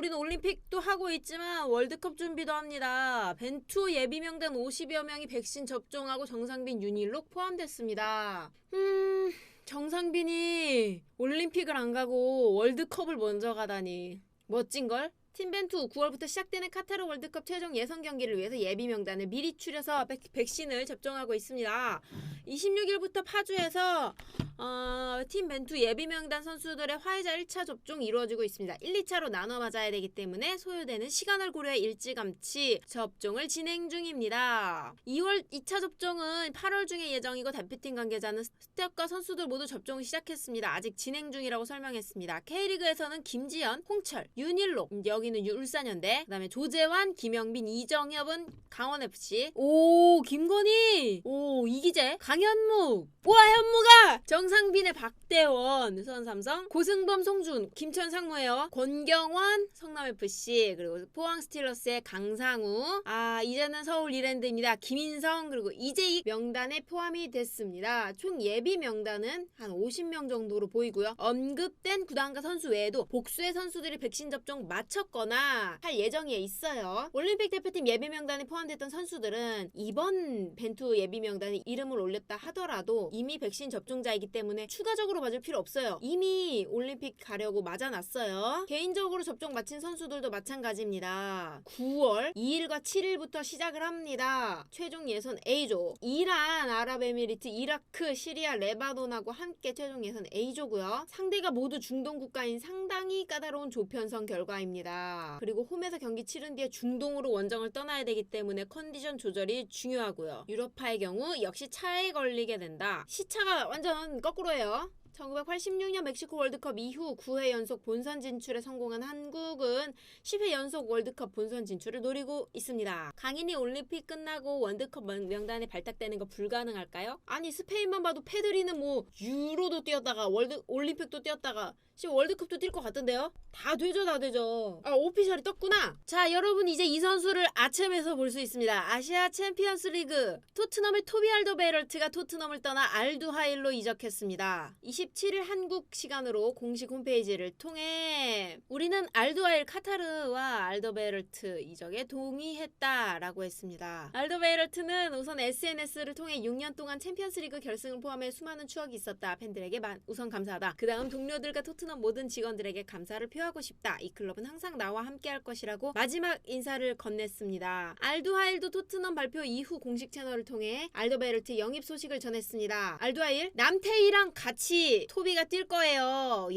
우리는 올림픽도 하고 있지만 월드컵 준비도 합니다. 벤투 예비명단 50여 명이 백신 접종하고 정상빈, 윤일록 포함됐습니다. 정상빈이 올림픽을 안 가고 월드컵을 먼저 가다니 멋진걸? 팀벤투 9월부터 시작되는 카타르 월드컵 최종 예선 경기를 위해서 예비 명단을 미리 추려서 백신을 접종하고 있습니다. 26일부터 파주에서 팀벤투 예비 명단 선수들의 화이자 1차 접종이 이루어지고 있습니다. 1, 2차로 나눠 맞아야 되기 때문에 소요되는 시간을 고려해 일찌감치 접종을 진행 중입니다. 2월 2차 접종은 8월 중에 예정이고 대표팀 관계자는 스태프과 선수들 모두 접종을 시작했습니다. 아직 진행 중이라고 설명했습니다. K리그에서는 김지현, 홍철, 윤일록, 여기는 울산현대, 그 다음에 조재환, 김영빈, 이정협은 강원FC, 김건희, 이기재, 강현무, 현무가 정상빈의 박대원, 수원삼성, 고승범, 송준, 김천 상무예요. 권경원, 성남FC, 그리고 포항 스틸러스의 강상우, 이제는 서울 이랜드입니다. 김인성, 그리고 이재익 명단에 포함이 됐습니다. 총 예비 명단은 한 50명 정도로 보이고요. 언급된 구단과 선수 외에도 복수의 선수들이 백신 접종 마쳤거나 할 예정에 있어요. 올림픽 대표팀 예비 명단에 포함됐던 선수들은 이번 벤투 예비 명단에 이름을 올렸다 하더라도 이미 백신 접종자이기 때문에 추가적으로 맞을 필요 없어요. 이미 올림픽 가려고 맞아놨어요. 개인적으로 접종 마친 선수들도 마찬가지입니다. 9월 2일과 7일부터 시작을 합니다. 최종 예선 A조, 이란, 아랍에미리트, 이라크, 시리아, 레바논하고 함께 최종 예선 A조고요. 상대가 모두 중동 국가인 상당히 까다로운 조편성 결과입니다. 그리고 홈에서 경기 치른 뒤에 중동으로 원정을 떠나야 되기 때문에 컨디션 조절이 중요하고요. 유럽파의 경우 역시 차에 걸리게 된다. 시차가 완전 거꾸로예요. 1986년 멕시코 월드컵 이후 9회 연속 본선 진출에 성공한 한국은 10회 연속 월드컵 본선 진출을 노리고 있습니다. 강인이 올림픽 끝나고 월드컵 명단에 발탁되는 거 불가능할까요? 아니 스페인만 봐도 페드리는 유로도 뛰었다가 올림픽도 뛰었다가 월드컵도 뛸 것 같던데요? 다 되죠. 오피셜이 떴구나. 자, 여러분 이제 이 선수를 아침에서 볼 수 있습니다. 아시아 챔피언스 리그 토트넘의 토비 알더베이럴트가 토트넘을 떠나 알두하일로 이적했습니다. 27일 한국 시간으로 공식 홈페이지를 통해 우리는 알두하일 카타르와 알더베이럴트 이적에 동의했다라고 했습니다. 알더베이럴트는 우선 SNS를 통해 6년 동안 챔피언스 리그 결승을 포함해 수많은 추억이 있었다. 팬들에게 우선 감사하다. 그 다음 동료들과 토트넘 모든 직원들에게 감사를 표하고 싶다. 이 클럽은 항상 나와 함께할 것이라고 마지막 인사를 건넸습니다. 알두하일도 토트넘 발표 이후 공식 채널을 통해 알더베이럴트 영입 소식을 전했습니다. 알두하일 남태희랑 같이 토비가 뛸 거예요.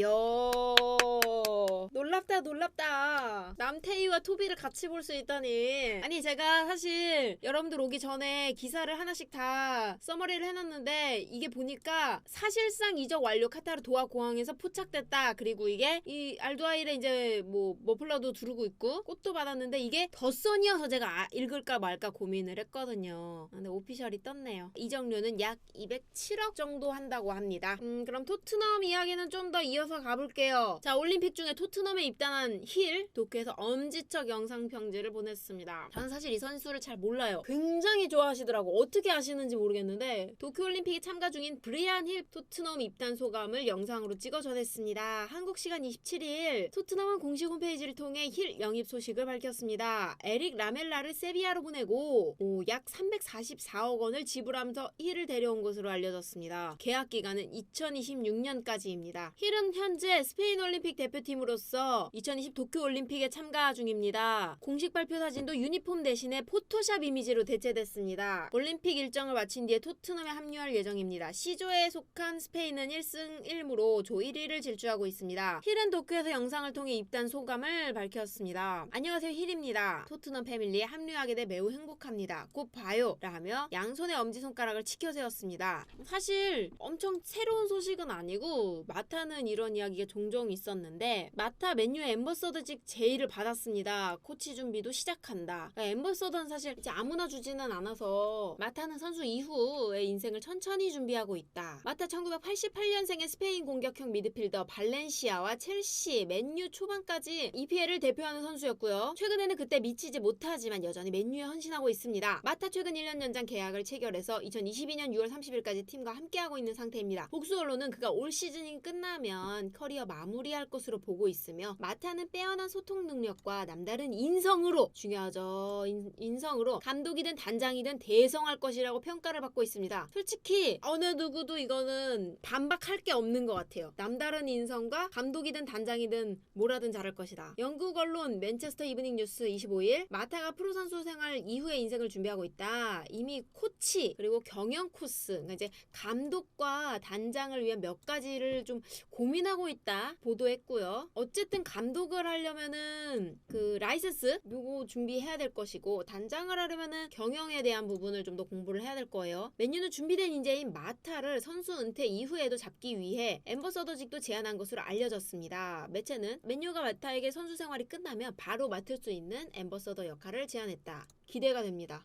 놀랍다. 남태희와 토비를 같이 볼 수 있다니. 아니 제가 사실 여러분들 오기 전에 기사를 하나씩 다 서머리를 해놨는데 이게 보니까 사실상 이적 완료 카타르 도하 공항에서 포착됐다. 그리고 이게 이 알두하일에 이제 머플러도 두르고 있고 꽃도 받았는데 이게 덧선이어서 제가 읽을까 말까 고민을 했거든요. 근데 오피셜이 떴네요. 이적료는 약 207억 정도 한다고 합니다. 그럼 토트넘 이야기는 좀 더 이어서 가볼게요. 자, 올림픽 중에 토트넘에 입단한 힐 도쿄에서 엄지척 영상 편지를 보냈습니다. 저는 사실 이 선수를 잘 몰라요. 굉장히 좋아하시더라고. 어떻게 아시는지 모르겠는데 도쿄올림픽에 참가 중인 브리안 힐 토트넘 입단 소감을 영상으로 찍어 전했습니다. 한국 시간 27일 토트넘은 공식 홈페이지를 통해 힐 영입 소식을 밝혔습니다. 에릭 라멜라를 세비야로 보내고 약 344억 원을 지불하면서 힐을 데려온 것으로 알려졌습니다. 계약 기간은 2026년까지입니다. 힐은 현재 스페인 올림픽 대표팀으로서 2020 도쿄올림픽에 참가 중입니다. 공식 발표 사진도 유니폼 대신에 포토샵 이미지로 대체됐습니다. 올림픽 일정을 마친 뒤에 토트넘에 합류할 예정입니다. C조에 속한 스페인은 1승 1무로 조 1위를 질주하고 있습니다. 힐은 도쿄에서 영상을 통해 입단 소감을 밝혔습니다. 안녕하세요, 힐입니다. 토트넘 패밀리에 합류하게 돼 매우 행복합니다. 곧 봐요 라며 양손에 엄지손가락을 치켜 세웠습니다. 사실 엄청 새로운 소식은 아니고 마타는 이런 이야기가 종종 있었는데 마타 맨유의 엠버서더직 제의를 받았습니다. 코치 준비도 시작한다. 엠버서더는 사실 이제 아무나 주지는 않아서 마타는 선수 이후의 인생을 천천히 준비하고 있다. 마타 1988년생의 스페인 공격형 미드필더 발렌시아와 첼시, 맨유 초반까지 EPL을 대표하는 선수였고요. 최근에는 그때 미치지 못하지만 여전히 맨유에 헌신하고 있습니다. 마타 최근 1년 연장 계약을 체결해서 2022년 6월 30일까지 팀과 함께하고 있는 상태입니다. 복수 언론은 그가 올 시즌이 끝나면 커리어 마무리할 것으로 보고 보이고 있으며 마타는 빼어난 소통 능력과 남다른 인성으로 중요하죠. 인성으로 감독이든 단장이든 대성할 것이라고 평가를 받고 있습니다. 솔직히 어느 누구도 이거는 반박할 게 없는 것 같아요. 남다른 인성과 감독이든 단장이든 뭐라든 잘할 것이다. 영국 언론 맨체스터 이브닝 뉴스 25일 마타가 프로 선수 생활 이후의 인생을 준비하고 있다. 이미 코치 그리고 경영 코스 그러니까 이제 감독과 단장을 위한 몇 가지를 좀 고민하고 있다 보도했고요. 어쨌든 감독을 하려면은 그 라이센스 요거 준비해야 될 것이고 단장을 하려면은 경영에 대한 부분을 좀 더 공부를 해야 될 거예요. 맨유는 준비된 인재인 마타를 선수 은퇴 이후에도 잡기 위해 앰버서더직도 제안한 것으로 알려졌습니다. 매체는 맨유가 마타에게 선수 생활이 끝나면 바로 맡을 수 있는 앰버서더 역할을 제안했다. 기대가 됩니다.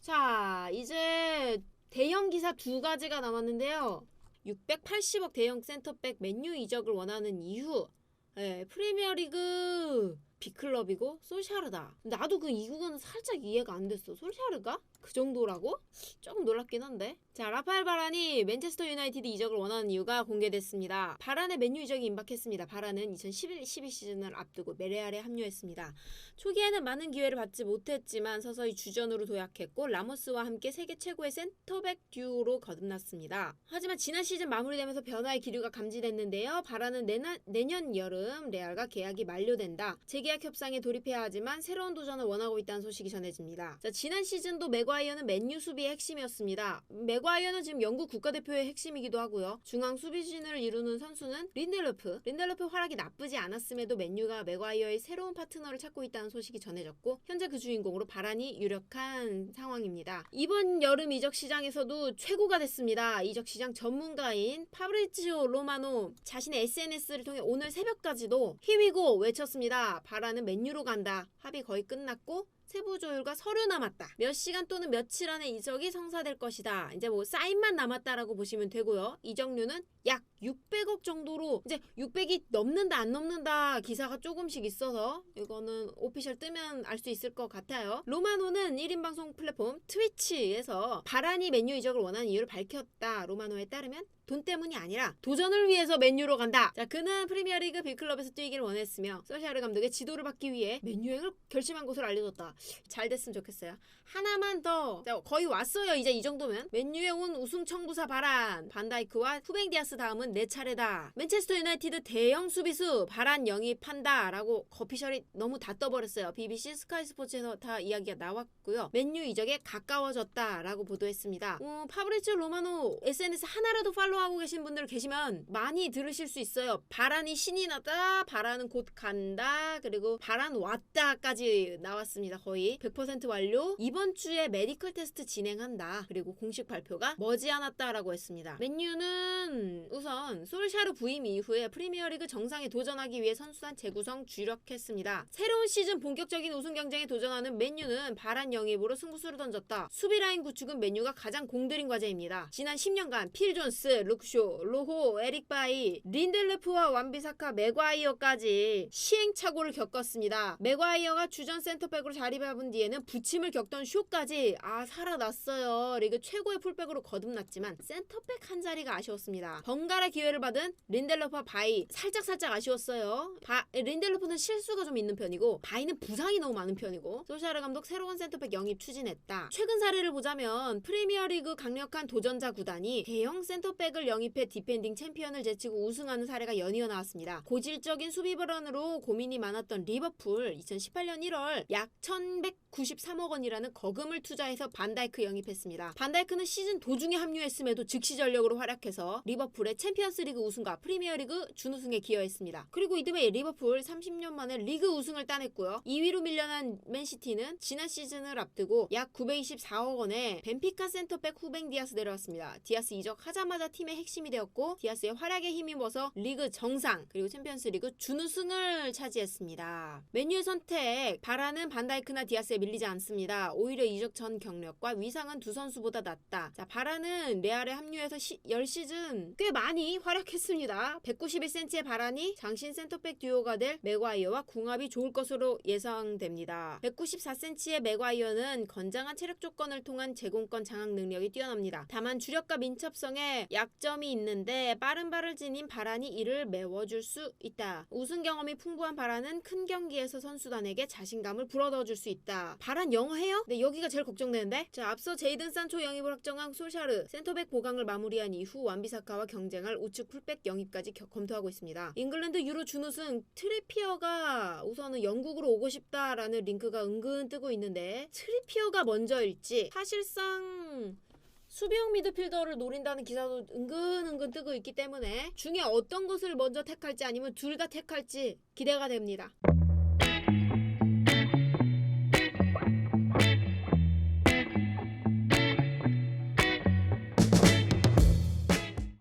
자, 이제 대형 기사 두 가지가 남았는데요. 680억 대형 센터백 맨유 이적을 원하는 이유. 프리미어리그 빅클럽이고 솔샤르다. 나도 그 이유는 살짝 이해가 안 됐어. 솔샤르가? 그 정도라고? 조금 놀랍긴 한데. 자, 라파엘 바란이 맨체스터 유나이티드 이적을 원하는 이유가 공개됐습니다. 바란의 맨유 이적이 임박했습니다. 바란은 2011-12 시즌을 앞두고 메레알에 합류했습니다. 초기에는 많은 기회를 받지 못했지만 서서히 주전으로 도약했고 라모스와 함께 세계 최고의 센터백 듀오로 거듭났습니다. 하지만 지난 시즌 마무리되면서 변화의 기류가 감지됐는데요. 바란은 내년 여름 레알과 계약이 만료된다. 재계약 협상에 돌입해야 하지만 새로운 도전을 원하고 있다는 소식이 전해집니다. 자, 지난 시즌도 맥과이어는 맨유 수비의 핵심이었습니다. 맥과이어는 지금 영국 국가대표의 핵심이기도 하고요. 중앙 수비진을 이루는 선수는 린델로프 활약이 나쁘지 않았음에도 맨유가 맥과이어의 새로운 파트너를 찾고 있다는 소식이 전해졌고 현재 그 주인공으로 바란이 유력한 상황입니다. 이번 여름 이적 시장에서도 최고가 됐습니다. 이적 시장 전문가인 파브리치오 로마노 자신의 SNS를 통해 오늘 새벽까지도 힘이고 외쳤습니다. 바란은 맨유로 간다. 합의 거의 끝났고 세부 조율과 서류 남았다. 몇 시간 또는 며칠 안에 이적이 성사될 것이다. 이제 뭐 사인만 남았다라고 보시면 되고요. 이적료는 약 600억 정도로 이제 600이 넘는다 안 넘는다 기사가 조금씩 있어서 이거는 오피셜 뜨면 알 수 있을 것 같아요. 로마노는 1인 방송 플랫폼 트위치에서 바란이 맨유 이적을 원하는 이유를 밝혔다. 로마노에 따르면 돈 때문이 아니라 도전을 위해서 맨유로 간다. 자, 그는 프리미어리그 빅클럽에서 뛰기를 원했으며 솔샤르 감독의 지도를 받기 위해 맨유 여행을 결심한 것으로 알려졌다. 잘 됐으면 좋겠어요. 하나만 더. 자, 거의 왔어요. 이제 이 정도면. 맨유에 온 우승 청부사 바란. 반다이크와 후벤 디아스 다음은 내 차례다. 맨체스터 유나이티드 대형 수비수 바란 영입한다. 라고 거피셜이 너무 다 떠버렸어요. BBC 스카이 스포츠에서 다 이야기가 나왔고요. 맨유 이적에 가까워졌다. 라고 보도했습니다. 파브리치오 로마노 SNS 하나라도 팔로우하고 계신 분들 계시면 많이 들으실 수 있어요. 바란이 신이 나다. 바란은 곧 간다. 그리고 바란 왔다까지 나왔습니다. 거의 100% 완료. 이번 주에 메디컬 테스트 진행한다. 그리고 공식 발표가 머지않았다라고 했습니다. 맨유는 우선 솔샤르 부임 이후에 프리미어리그 정상에 도전하기 위해 선수단 재구성 주력했습니다. 새로운 시즌 본격적인 우승 경쟁에 도전하는 맨유는 바란 영입으로 승부수를 던졌다. 수비 라인 구축은 맨유가 가장 공들인 과제입니다. 지난 10년간 필 존스, 룩쇼, 로호, 에릭 바이, 린델레프와 완비사카, 맥과이어까지 시행착오를 겪었습니다. 맥과이어가 주전 센터백으로 자리 잡은 뒤에는 부침을 겪던 쇼까지 살아났어요. 리그 최고의 풀백으로 거듭났지만 센터백 한 자리가 아쉬웠습니다. 번갈아 기회를 받은 린델로프와 바이 살짝 아쉬웠어요. 린델로프는 실수가 좀 있는 편이고 바이는 부상이 너무 많은 편이고 솔샤르 감독 새로운 센터백 영입 추진했다. 최근 사례를 보자면 프리미어리그 강력한 도전자 구단이 대형 센터백을 영입해 디펜딩 챔피언을 제치고 우승하는 사례가 연이어 나왔습니다. 고질적인 수비 불안으로 고민이 많았던 리버풀 2018년 1월 약 1193억 원이라는 거금을 투자해서 반다이크 영입했습니다. 반다이크는 시즌 도중에 합류했음에도 즉시 전력으로 활약해서 리버풀의 챔피언스리그 우승과 프리미어리그 준우승에 기여했습니다. 그리고 이듬해 리버풀 30년 만에 리그 우승을 따냈고요. 2위로 밀려난 맨시티는 지난 시즌을 앞두고 약 924억 원에 벤피카 센터백 후벤 디아스 데려왔습니다. 디아스 이적하자마자 팀의 핵심이 되었고 디아스의 활약에 힘입어서 리그 정상 그리고 챔피언스리그 준우승을 차지했습니다. 맨유의 선택 바라는 반다이크나 디아스에 밀리지 않습니다. 오히려 이적 전 경력과 위상은 두 선수보다 낫다. 자, 바라는 레알에 합류해서 10시즌 꽤 많이 바란이 활약했습니다. 191cm의 바란이 장신 센터백 듀오가 될 맥과이어와 궁합이 좋을 것으로 예상됩니다. 194cm의 맥과이어는 건장한 체력 조건을 통한 제공권 장악 능력이 뛰어납니다. 다만 주력과 민첩성에 약점이 있는데 빠른 발을 지닌 바란이 이를 메워줄 수 있다. 우승 경험이 풍부한 바란은 큰 경기에서 선수단에게 자신감을 불어넣어줄 수 있다. 바란 영어 해요? 네, 여기가 제일 걱정되는데. 자, 앞서 제이든 산초 영입을 확정한 솔샤르 센터백 보강을 마무리한 이후 완비사카와 경쟁할 우측 풀백 영입까지 검토하고 있습니다. 잉글랜드 유로 준우승 트리피어가 우선은 영국으로 오고 싶다라는 링크가 은근 뜨고 있는데 트리피어가 먼저일지, 사실상 수비형 미드필더를 노린다는 기사도 은근 뜨고 있기 때문에 중에 어떤 것을 먼저 택할지 아니면 둘 다 택할지 기대가 됩니다.